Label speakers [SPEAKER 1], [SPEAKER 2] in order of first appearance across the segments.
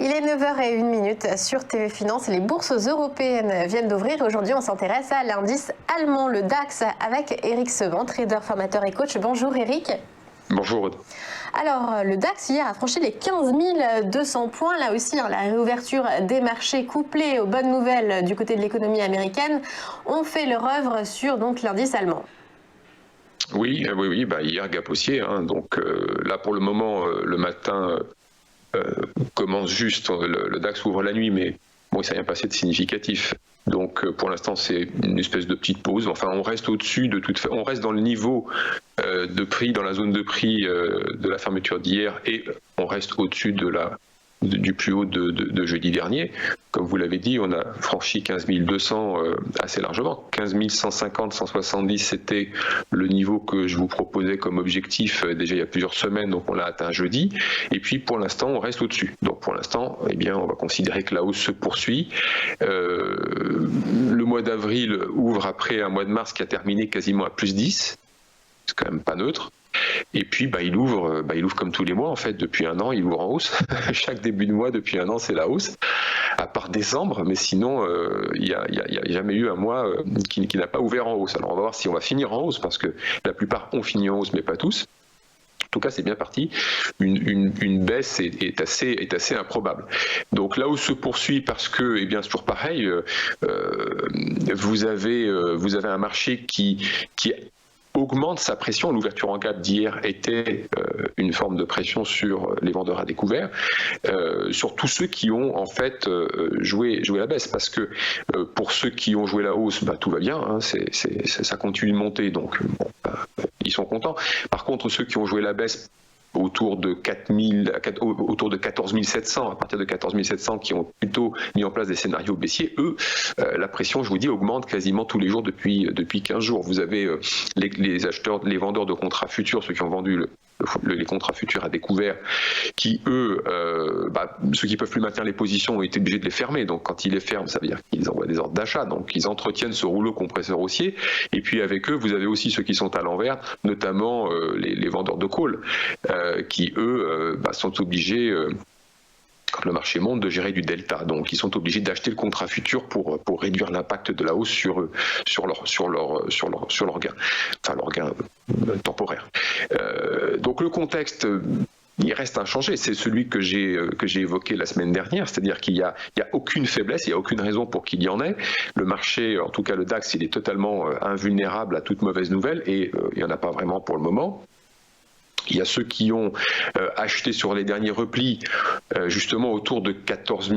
[SPEAKER 1] Il est 9h01 sur TV Finance. Les bourses européennes viennent d'ouvrir. Aujourd'hui, on s'intéresse à l'indice allemand, le DAX, avec Eric Sevant, trader, formateur et coach. Bonjour Eric.
[SPEAKER 2] Bonjour Aude.
[SPEAKER 1] Alors, le DAX hier a franchi les 15 200 points. Là aussi, la réouverture des marchés couplée aux bonnes nouvelles du côté de l'économie américaine ont fait leur œuvre sur l'indice allemand.
[SPEAKER 2] Oui, hier gap haussier. Donc là, pour le moment, le matin commence juste. Le DAX ouvre la nuit, mais bon, il ne s'est rien passé de significatif. Donc pour l'instant, c'est une espèce de petite pause. Enfin, on reste au-dessus de toute façon. On reste dans le niveau de prix, dans la zone de prix de la fermeture d'hier, et on reste au-dessus du plus haut de jeudi dernier. Comme vous l'avez dit, on a franchi 15 200 assez largement. 15 150, 170, c'était le niveau que je vous proposais comme objectif déjà il y a plusieurs semaines, donc on l'a atteint jeudi. Et puis pour l'instant, on reste au-dessus. Donc pour l'instant, on va considérer que la hausse se poursuit. Le mois d'avril ouvre après un mois de mars qui a terminé quasiment à plus 10. C'est quand même pas neutre. Et puis il ouvre comme tous les mois en fait depuis un an, il ouvre en hausse. Chaque début de mois depuis un an c'est la hausse, à part décembre, mais sinon il n'y a jamais eu un mois qui n'a pas ouvert en hausse. Alors on va voir si on va finir en hausse, parce que la plupart ont fini en hausse mais pas tous. En tout cas, c'est bien parti. Une baisse est assez improbable. Donc la hausse se poursuit parce que, c'est toujours pareil. Vous avez un marché qui augmente sa pression. L'ouverture en gap d'hier était une forme de pression sur les vendeurs à découvert, sur tous ceux qui ont en fait joué la baisse, parce que pour ceux qui ont joué la hausse, tout va bien, ça continue de monter, donc ils sont contents. Par contre, ceux qui ont joué la baisse autour de 14 700, à partir de 14 700, qui ont plutôt mis en place des scénarios baissiers, eux, la pression, je vous dis, augmente quasiment tous les jours depuis 15 jours. Vous avez les acheteurs, les vendeurs de contrats futurs, ceux qui ont vendu les contrats futurs à découvert, qui eux, ceux qui peuvent plus maintenir les positions ont été obligés de les fermer. Donc quand ils les ferment, ça veut dire qu'ils envoient des ordres d'achat, donc ils entretiennent ce rouleau compresseur haussier. Et puis avec eux, vous avez aussi ceux qui sont à l'envers, notamment les vendeurs de call, qui eux sont obligés, quand le marché monte, de gérer du delta. Donc ils sont obligés d'acheter le contrat futur pour réduire l'impact de la hausse sur eux, sur leur gain, enfin leur gain temporaire. Donc le contexte, il reste inchangé, c'est celui que j'ai évoqué la semaine dernière, c'est-à-dire qu'il y a aucune faiblesse, il n'y a aucune raison pour qu'il y en ait. Le marché, en tout cas le DAX, il est totalement invulnérable à toute mauvaise nouvelle, et il n'y en a pas vraiment pour le moment. Il y a ceux qui ont acheté sur les derniers replis, justement autour de 14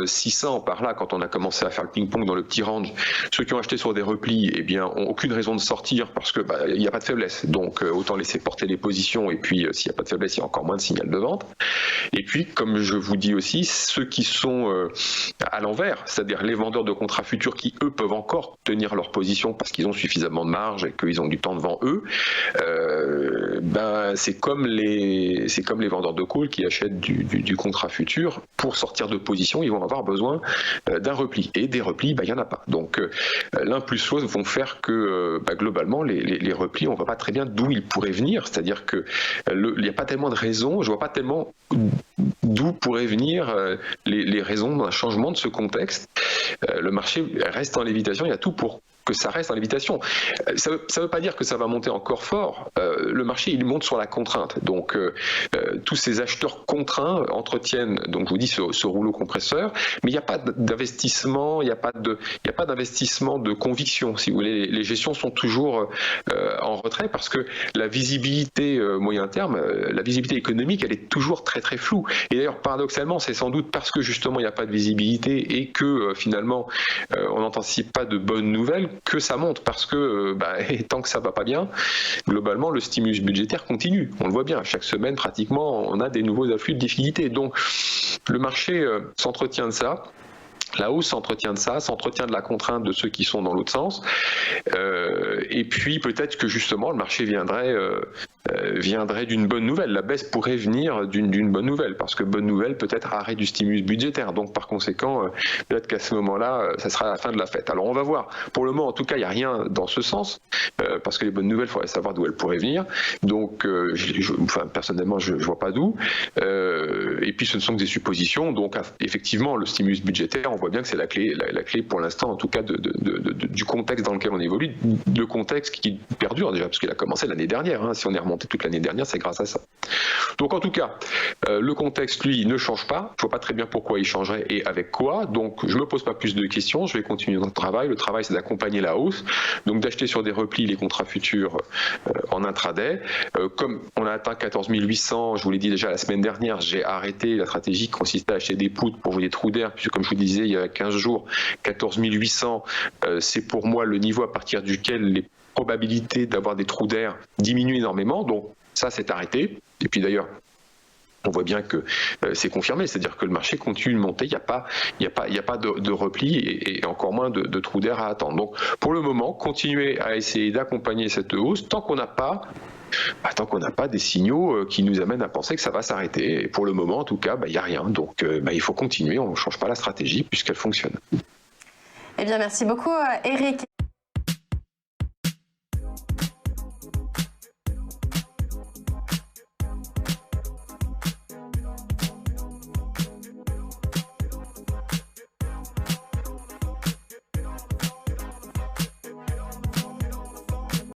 [SPEAKER 2] 600, par là, quand on a commencé à faire le ping-pong dans le petit range. Ceux qui ont acheté sur des replis, ont aucune raison de sortir, parce que il n'y a pas de faiblesse. Donc autant laisser porter les positions, et puis s'il n'y a pas de faiblesse, il y a encore moins de signal de vente. Et puis, comme je vous dis aussi, ceux qui sont à l'envers, c'est-à-dire les vendeurs de contrats futurs qui, eux, peuvent encore tenir leur position parce qu'ils ont suffisamment de marge et qu'ils ont du temps devant eux, c'est comme les vendeurs de call qui achètent du contrat futur. Pour sortir de position, ils vont avoir besoin d'un repli. Et des replis, il n'y en a pas. Donc l'un plus l'autre vont faire que globalement, les replis, on ne voit pas très bien d'où ils pourraient venir. C'est-à-dire qu'il n'y a pas tellement de raisons, je ne vois pas tellement d'où pourraient venir les raisons d'un changement de ce contexte. Le marché reste en lévitation, il y a tout pour que ça reste en lévitation. Ça veut pas dire que ça va monter encore fort. Le marché, il monte sur la contrainte. Donc, tous ces acheteurs contraints entretiennent, donc je vous dis, ce rouleau compresseur, mais il n'y a pas d'investissement, il n'y a pas d'investissement de conviction. Si vous voulez, les gestions sont toujours en retrait, parce que la visibilité moyen terme, la visibilité économique, elle est toujours très très floue. Et d'ailleurs, paradoxalement, c'est sans doute parce que justement il n'y a pas de visibilité et que finalement on n'anticipe pas de bonnes nouvelles, que ça monte, parce que tant que ça va pas bien, globalement le stimulus budgétaire continue. On le voit bien, chaque semaine pratiquement on a des nouveaux afflux de liquidités. Donc le marché s'entretient de ça. La hausse s'entretient de ça, s'entretient de la contrainte de ceux qui sont dans l'autre sens. Et puis peut-être que justement le marché viendrait viendrait d'une bonne nouvelle. La baisse pourrait venir d'une bonne nouvelle, parce que bonne nouvelle peut-être arrêt du stimulus budgétaire. Donc par conséquent, peut-être qu'à ce moment-là, ça sera la fin de la fête. Alors on va voir. Pour le moment, en tout cas, il n'y a rien dans ce sens, parce que les bonnes nouvelles, il faudrait savoir d'où elles pourraient venir. Donc personnellement, je ne vois pas d'où. Et puis ce ne sont que des suppositions. Donc effectivement, le stimulus budgétaire, on voit bien que c'est la clé pour l'instant, en tout cas, du contexte dans lequel on évolue, le contexte qui perdure déjà, parce qu'il a commencé l'année dernière. Si on est remonté toute l'année dernière, c'est grâce à ça. Donc en tout cas, le contexte, lui, ne change pas. Je ne vois pas très bien pourquoi il changerait et avec quoi. Donc je ne me pose pas plus de questions. Je vais continuer notre travail. Le travail, c'est d'accompagner la hausse. Donc d'acheter sur des replis les contrats futurs en intraday. Comme on a atteint 14 800, je vous l'ai dit déjà la semaine dernière, j'ai arrêté la stratégie qui consistait à acheter des poutres pour vous des trous d'air, puisque comme je vous disais il y a 15 jours, 14 800, c'est pour moi le niveau à partir duquel les probabilités d'avoir des trous d'air diminuent énormément. Donc ça, c'est arrêté. Et puis d'ailleurs, on voit bien que c'est confirmé, c'est-à-dire que le marché continue de monter, il n'y a pas de repli et encore moins de trous d'air à attendre. Donc pour le moment, continuez à essayer d'accompagner cette hausse tant qu'on n'a pas des signaux qui nous amènent à penser que ça va s'arrêter. Et pour le moment, en tout cas, il n'y a rien. Donc il faut continuer, on ne change pas la stratégie puisqu'elle fonctionne.
[SPEAKER 1] Eh bien, merci beaucoup, Eric.